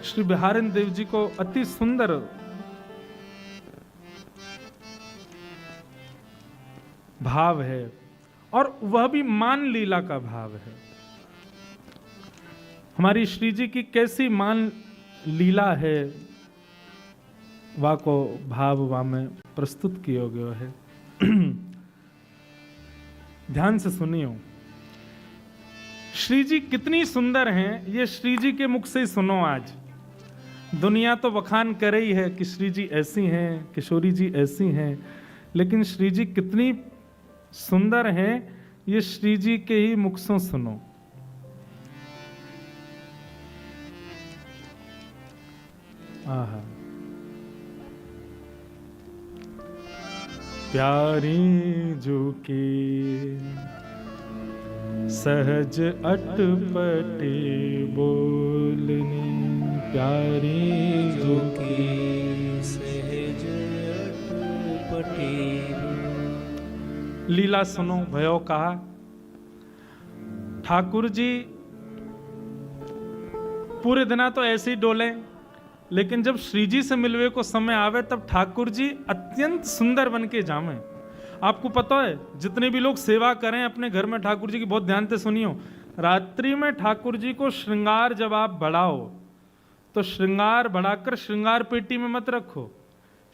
श्री बिहारिन देव जी को अति सुंदर भाव है और वह भी मान लीला का भाव है। हमारी श्री जी की कैसी मान लीला है वा को भाव वा में प्रस्तुत किया गया है। ध्यान से सुनियो, श्री जी कितनी सुंदर हैं ये श्री जी के मुख से ही सुनो। आज दुनिया तो बखान कर रही है कि श्री जी ऐसी हैं, किशोरी जी ऐसी हैं, लेकिन श्री जी कितनी सुंदर हैं ये श्री जी के ही मुख से सुनो। आहा, प्यारी जो की सहज अटपटे बोलनी, प्यारी जो की सहज अटपटे। लीला सुनो भयो कहा। ठाकुर जी पूरे दिना तो ऐसे ही डोले, लेकिन जब श्री जी से मिलवे को समय आवे तब ठाकुर जी अत्यंत सुंदर बन के जामे। आपको पता है जितने भी लोग सेवा करें अपने घर में ठाकुर जी की, बहुत ध्यान से सुनियो, रात्रि में ठाकुर जी को श्रृंगार जब आप बढ़ाओ तो श्रृंगार बढ़ाकर श्रृंगार पेटी में मत रखो,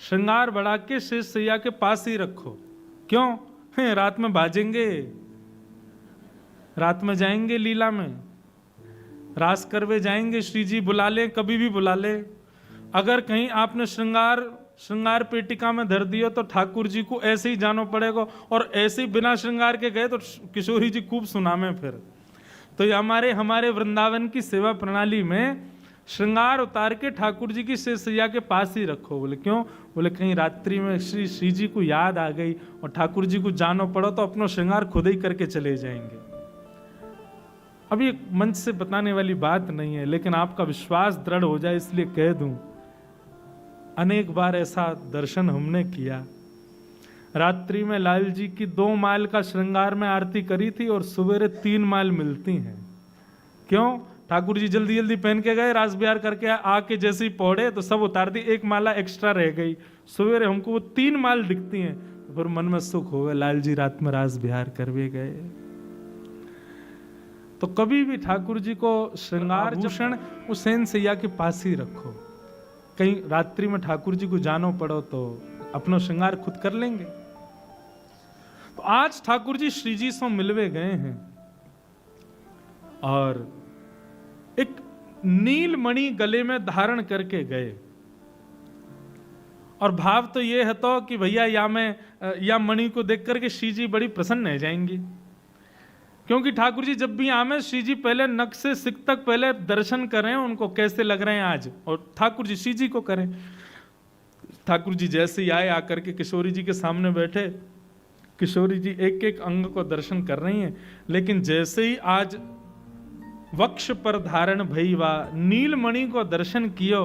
श्रृंगार बढ़ा के शेष सैया के पास ही रखो। क्यों? रात में बाजेंगे, रात में जाएंगे लीला में, रास करवे जाएंगे, श्री जी बुला ले, कभी भी बुला ले। अगर कहीं आपने श्रृंगार पेटिका में धर दिया तो ठाकुर जी को ऐसे ही जाना पड़ेगा, और ऐसे ही बिना श्रृंगार के गए तो किशोरी जी खूब सुनामे फिर। तो ये हमारे वृंदावन की सेवा प्रणाली में श्रृंगार उतार के ठाकुर जी की शेष सैया के पास ही रखो। बोले क्यों? बोले कहीं रात्रि में श्री जी को याद आ गई और ठाकुर जी को जानो पड़ो तो अपना श्रृंगार खुद ही करके चले जाएंगे। अब ये मंच से बताने वाली बात नहीं है, लेकिन आपका विश्वास दृढ़ हो जाए इसलिए कह दूं। अनेक बार ऐसा दर्शन हमने किया। रात्रि में लाल जी की 2 माल का श्रृंगार में आरती करी थी और सवेरे 3 माल मिलती हैं। क्यों? ठाकुर जी जल्दी जल्दी पहन के गए, रास बिहार करके आके जैसे ही पौड़े तो सब उतार दी, 1 माला एक्स्ट्रा रह गई। सवेरे हमको वो 3 माल दिखती हैं, तो फिर मन में सुख हो गया, लाल जी रात में रास बिहार करवे गए। तो कभी भी ठाकुर जी को श्रृंगार भूषण उस सेन सैया के पास ही रखो। कहीं रात्रि में ठाकुर जी को जानो पड़ो तो अपना श्रृंगार खुद कर लेंगे। तो आज ठाकुर जी श्री जी से मिलवे गए हैं और एक नील मणि गले में धारण करके गए, और भाव तो ये है तो कि भैया या मणि को देख करके श्री जी बड़ी प्रसन्न हो जाएंगी। क्योंकि ठाकुर जी जब भी आमे श्री जी पहले नख से सिक तक पहले दर्शन करें उनको कैसे लग रहे हैं आज, और ठाकुर जी श्री जी को करें। ठाकुर जी जैसे ही आए आकर के किशोरी जी के सामने बैठे, किशोरी जी एक एक अंग को दर्शन कर रही हैं, लेकिन जैसे ही आज वक्ष पर धारण भईवा नीलमणि को दर्शन कियो,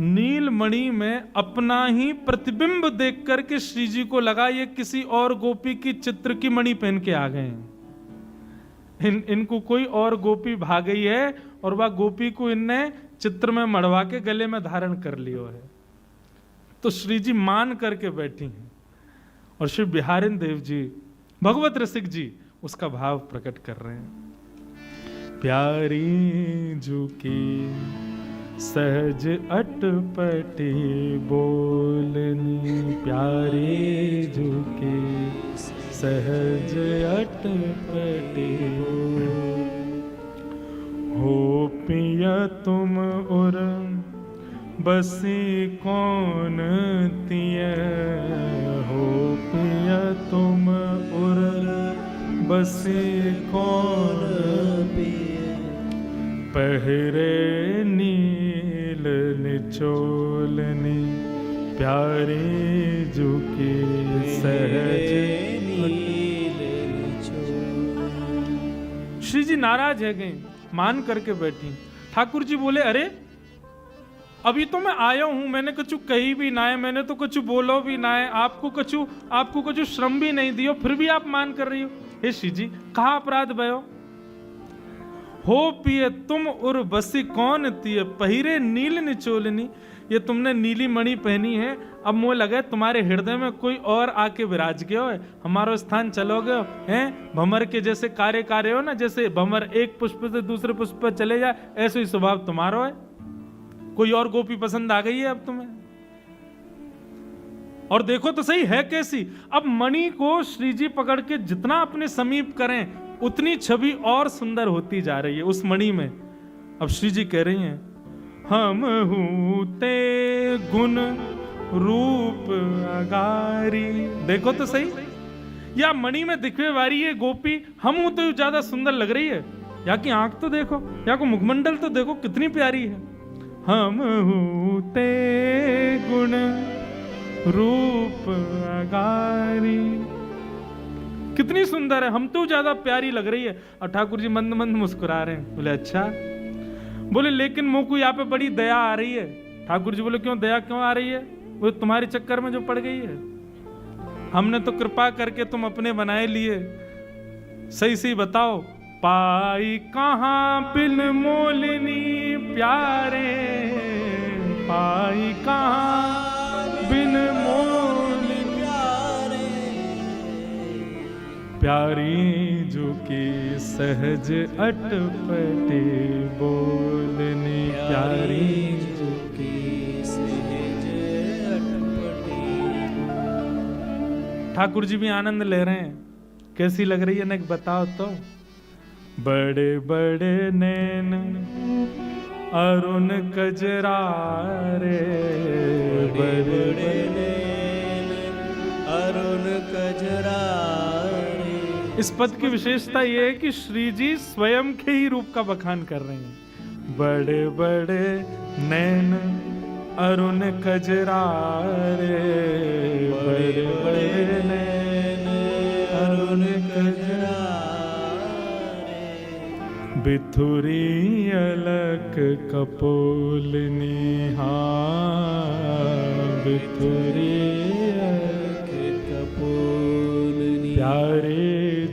नीलमणि में अपना ही प्रतिबिंब देख करके श्री जी को लगा ये किसी और गोपी की चित्र की मणि पहन के आ गए हैं। इनको कोई और गोपी भाग गई है और वह गोपी को इनने चित्र में मढ़वा के गले में धारण कर लियो है। तो श्री जी मान करके बैठी हैं और श्री बिहारिन देव जी भगवत रसिक जी उसका भाव प्रकट कर रहे हैं। प्यारी जो की सहज अटपटी बोलनी, प्यारी जो की सहज अटपटी हो पिया तुम उर बसी कौन तिय, हो पिया तुम उर बसी कौन पहरे नील निचोलनी, प्यारी जो की सहज नील निचोलनी। श्री जी नाराज है गए, मान करके बैठी। ठाकुर जी बोले अरे अभी तो मैं आया हूं, मैंने कुछ कही भी ना है, मैंने तो कुछ बोलो भी ना है, आपको कुछ श्रम भी नहीं दियो, फिर भी आप मान कर रही हो। हे श्री जी कहा अपराध भयो? हो पिए तुम उर्वशी कौन तिय, पहिरे नील निचोलनी। ये तुमने नीली मणि पहनी है, अब मुझे लगे तुम्हारे हृदय में कोई और आके विराज गयो है, हमारो स्थान चलोगे हैं। भंवर के जैसे कार्य हो ना, जैसे भंवर एक पुष्प से दूसरे पुष्प पर चले जाए, ऐसे ही स्वभाव तुम्हारो है। कोई और गोपी पसंद आ गई है अब तुम्हें। और देखो तो सही है कैसी। अब मणि को श्री जी पकड़ के जितना अपने समीप करें, उतनी छवि और सुंदर होती जा रही है उस मणि में। अब श्री जी कह रही हैं, हम हूते गुण रूप अगारी। देखो तो सही, या मणि में दिखने वाली ये गोपी हम हूं तो ज्यादा सुंदर लग रही है। या की आंख तो देखो, या को मुखमंडल तो देखो कितनी प्यारी है। हम हूते गुण रूप अगारी, कितनी सुंदर है, हम तो ज्यादा प्यारी लग रही है। और ठाकुर जी मंद मंद मुस्कुरा रहे हैं। बोले अच्छा। बोले लेकिन मुझ को यहाँ पे बड़ी दया आ रही है। ठाकुर जी बोले क्यों दया क्यों आ रही है? वो तुम्हारे चक्कर में जो पड़ गई है। हमने तो कृपा करके तुम अपने बनाए लिए, सही सही बताओ, पाई कहाँ बिन मोलनी प्यारे, पाई कहाँ बिन मोलनी प्यारे, प्यारी जो की सहज अटपटे बोलनी, प्यारी जो की सहज अटपटे। ठाकुर जी भी आनंद ले रहे हैं। कैसी लग रही है ना, बताओ तो। बड़े बड़े नैन अरुण कजरारे, बड़े बड़े नैन अरुण कजरारे। इस पद की विशेषता यह है कि श्री जी स्वयं के ही रूप का बखान कर रहे हैं। बड़े बड़े नैन अरुण कजरारे, बड़े बड़े नैन अरुण कजरारे, बिथुरी अलक कपोलनी, हाँ बिथुरी अलक कपोलनी, प्यारे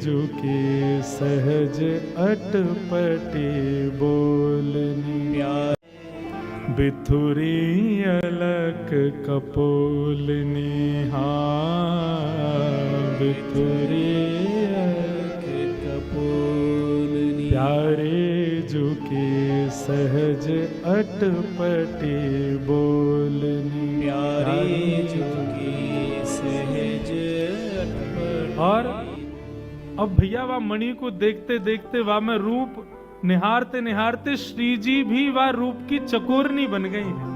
जो के सहज अटपटी बोलनी, बिथुरी अलक कपोलनी, हाँ बिथुरी अलक कपोलनी, प्यारे जो के सहज अटपटी बोलनी, प्यारे जो के सहज अटपटी। और अब भैया वह मणि को देखते देखते वह में रूप निहारते निहारते श्री जी भी वह रूप की चकोरनी बन गई है।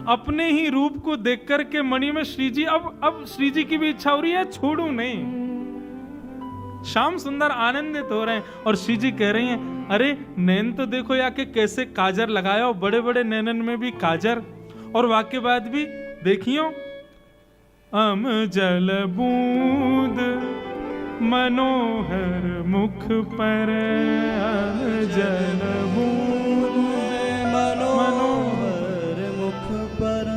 अपने ही रूप को देख कर के मणि में श्री जी, अब श्री जी की भी इच्छा हो रही है छोड़ू नहीं। श्याम सुंदर आनंदित हो रहे हैं और श्री जी कह रही हैं, अरे नैन तो देखो या के कैसे काजर लगाया, बड़े बड़े नैनन में भी काजर, और वाक्य बाद भी देखियो, अम जल बूंद मनोहर मुख पर, अम जल बूंद मनोहर मुख पर,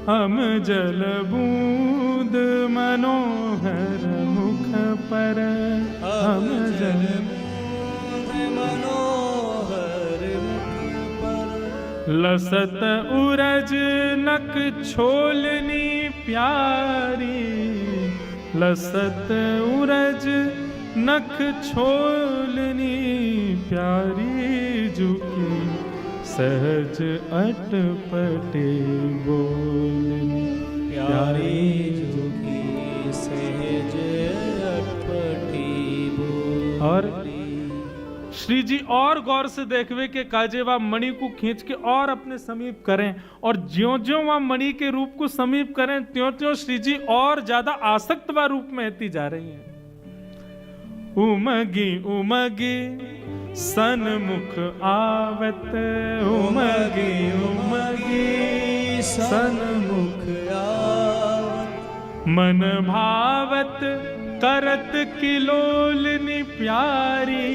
हम जल बूंद मनोहर मुख पर, हम जल बूंद मनोहर मुख पर, लसत उरज नक छोलनी प्यारी, लसत उरज नख छोलनी प्यारी, जुकी सहज अटपटे बोलनी, प्यारी जुकी सहज अटपटे बोलनी। और श्री जी और गौर से देखवे के काजे वह मणि को खींच के और अपने समीप करें, और ज्यों ज्यों वह मणि के रूप को समीप करें त्यों त्यों श्री जी और ज्यादा आसक्त व रूप में होती जा रही हैं। उमगी उमगी सन्मुख आवत, उमगी उमगी सन्मुख आवत, मन भावत करत किलोलनी प्यारी,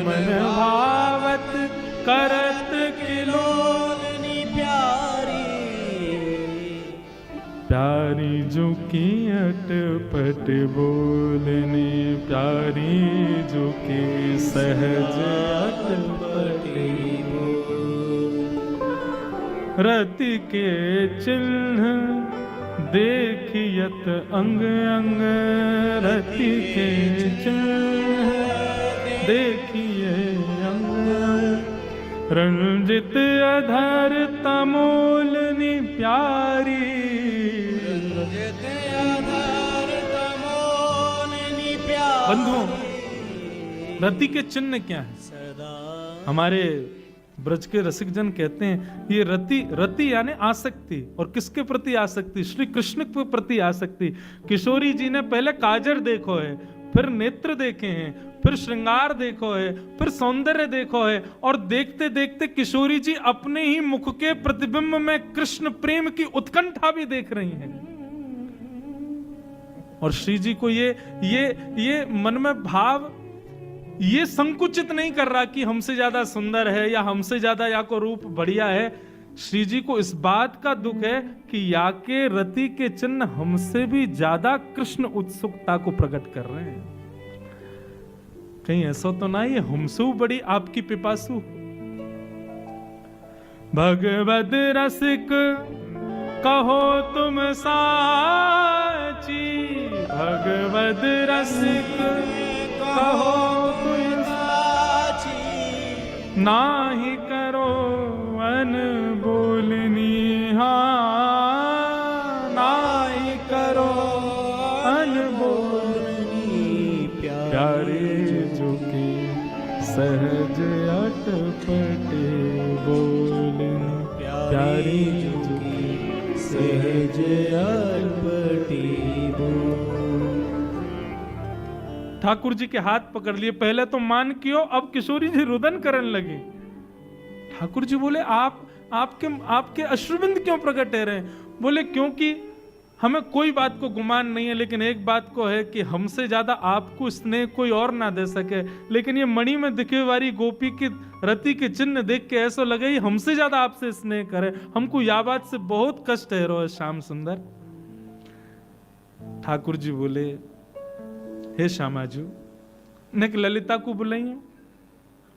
मन भावत करत किलोलनी प्यारी, प्यारी जो की अटपट बोलने प्यारी जो की सहज अटपटी रति के चिन्ह देखियत अंग अंग रति के चिन्ह देखिए अंग रंजित अधर तमोलनी प्यारी बंधुओं, रति के चिन्ह क्या है? हमारे ब्रज के रसिक जन कहते हैं ये रति यानी आसक्ति। और किसके प्रति आसक्ति? श्री कृष्ण के प्रति आसक्ति। किशोरी जी ने पहले काजर देखो है, फिर नेत्र देखे हैं, फिर श्रृंगार देखो है, फिर सौंदर्य देखो है, और देखते देखते किशोरी जी अपने ही मुख के प्रतिबिंब में कृष्ण प्रेम की उत्कंठा भी देख रही हैं। और श्री जी को ये मन में भाव ये संकुचित नहीं कर रहा कि हमसे ज्यादा सुंदर है या हमसे ज्यादा या को रूप बढ़िया है। श्री जी को इस बात का दुख है कि या के रति के चिन्ह हमसे भी ज्यादा कृष्ण उत्सुकता को प्रकट कर रहे हैं। कहीं ऐसा तो ना ये हमसे बड़ी आपकी पिपासु। भगवद रसिक कहो तुम साची, भगवद रसिक कहो तुम साची, नाही करो अनबोलनी नाही करो अनबोलनी प्यारे जो की सहज अटपटे बोलनी प्यारी जो की सहज अटपटी बोल। ठाकुर जी के हाथ पकड़ लिए, पहले तो मान कियो, अब किशोरी जी रुदन करने लगी। ठाकुर जी बोले आपके अश्रुबिंद क्यों प्रकट है रहे? बोले क्योंकि हमें कोई बात को गुमान नहीं है, लेकिन एक बात को है कि हमसे ज्यादा आपको स्नेह कोई और ना दे सके। लेकिन ये मणि में दिखे वाली गोपी की रति के चिन्ह देख के ऐसा लगे ये हमसे ज्यादा आपसे स्नेह करे। हमको यह बात से बहुत कष्ट है रो श्याम सुंदर। ठाकुर जी बोले हे श्यामाजू ने ललिता को बुलाइए।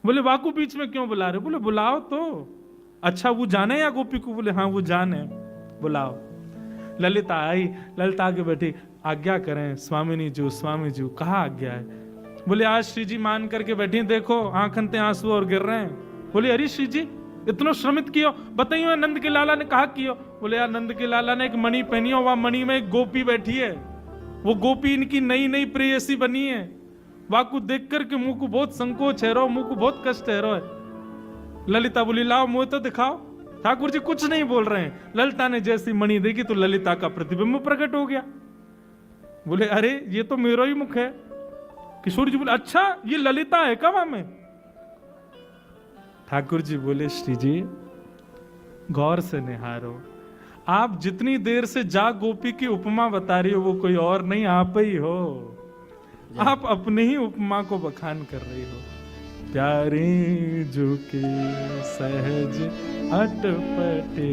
बोले वाकू बीच में क्यों बुला रहे? बोले बुलाओ तो। अच्छा वो जाने या गोपी को? बोले हाँ वो जाने, बुलाओ। ललिता आई, ललिता आगे बैठी। आज्ञा करें स्वामिनी जी, स्वामी जी। कहा आज्ञा है? बोले आज श्री जी मान करके बैठी, देखो आंखन ते आंसू और गिर रहे हैं। बोले अरे श्री जी इतना श्रमित कियो, बताइयो नंद के लाला ने कहा कियो? बोले यार नंद के लाला ने एक मणि पहनी हो, वहां मणि में एक गोपी बैठी है, वो गोपी इनकी नई नई प्रेयसी बनी है। वाकू देख करके मुंह को बहुत संकोच है रो, मुंह को बहुत कष्ट है रो। ललिता बोली लाओ मुंह तो दिखाओ। ठाकुर जी कुछ नहीं बोल रहे हैं। ललिता ने जैसी मणि देखी तो ललिता का प्रतिबिंब प्रकट हो गया। बोले अरे ये तो मेरा ही मुख है। किशोर जी बोले अच्छा ये ललिता है क्या वहां में? ठाकुर जी बोले श्री जी गौर से निहारो, आप जितनी देर से जा गोपी की उपमा बता रही हो वो कोई और नहीं आप ही हो। आप अपने ही उपमा को बखान कर रही हो। प्यारी जो के सहज अटपटे।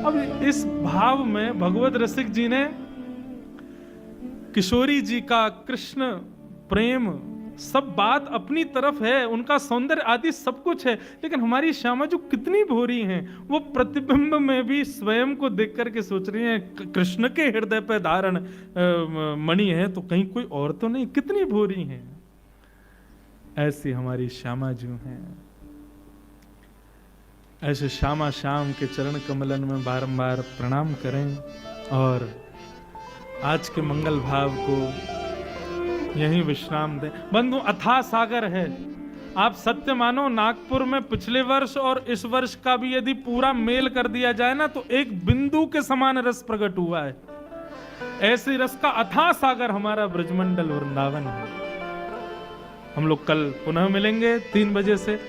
अब इस भाव में भगवत रसिक जी ने किशोरी जी का कृष्ण प्रेम सब बात अपनी तरफ है, उनका सौंदर्य आदि सब कुछ है, लेकिन हमारी श्यामा जो कितनी भोरी हैं, वो प्रतिबिंब में भी स्वयं को देख करके सोच रही हैं कृष्ण के हृदय पे धारण मणि है तो कहीं कोई और तो नहीं, कितनी भोरी हैं। ऐसी हमारी श्यामा जो हैं। ऐसे श्यामा श्याम के चरण कमलन में बारंबार प्रणाम करें और आज के मंगल भाव को यहीं विश्राम दें। बंधु अथाह सागर है। आप सत्य मानो नागपुर में पिछले वर्ष और इस वर्ष का भी यदि पूरा मेल कर दिया जाए ना तो एक बिंदु के समान रस प्रकट हुआ है। ऐसे रस का अथाह सागर हमारा ब्रजमंडल वृंदावन है। हम लोग कल पुनः मिलेंगे 3 बजे से।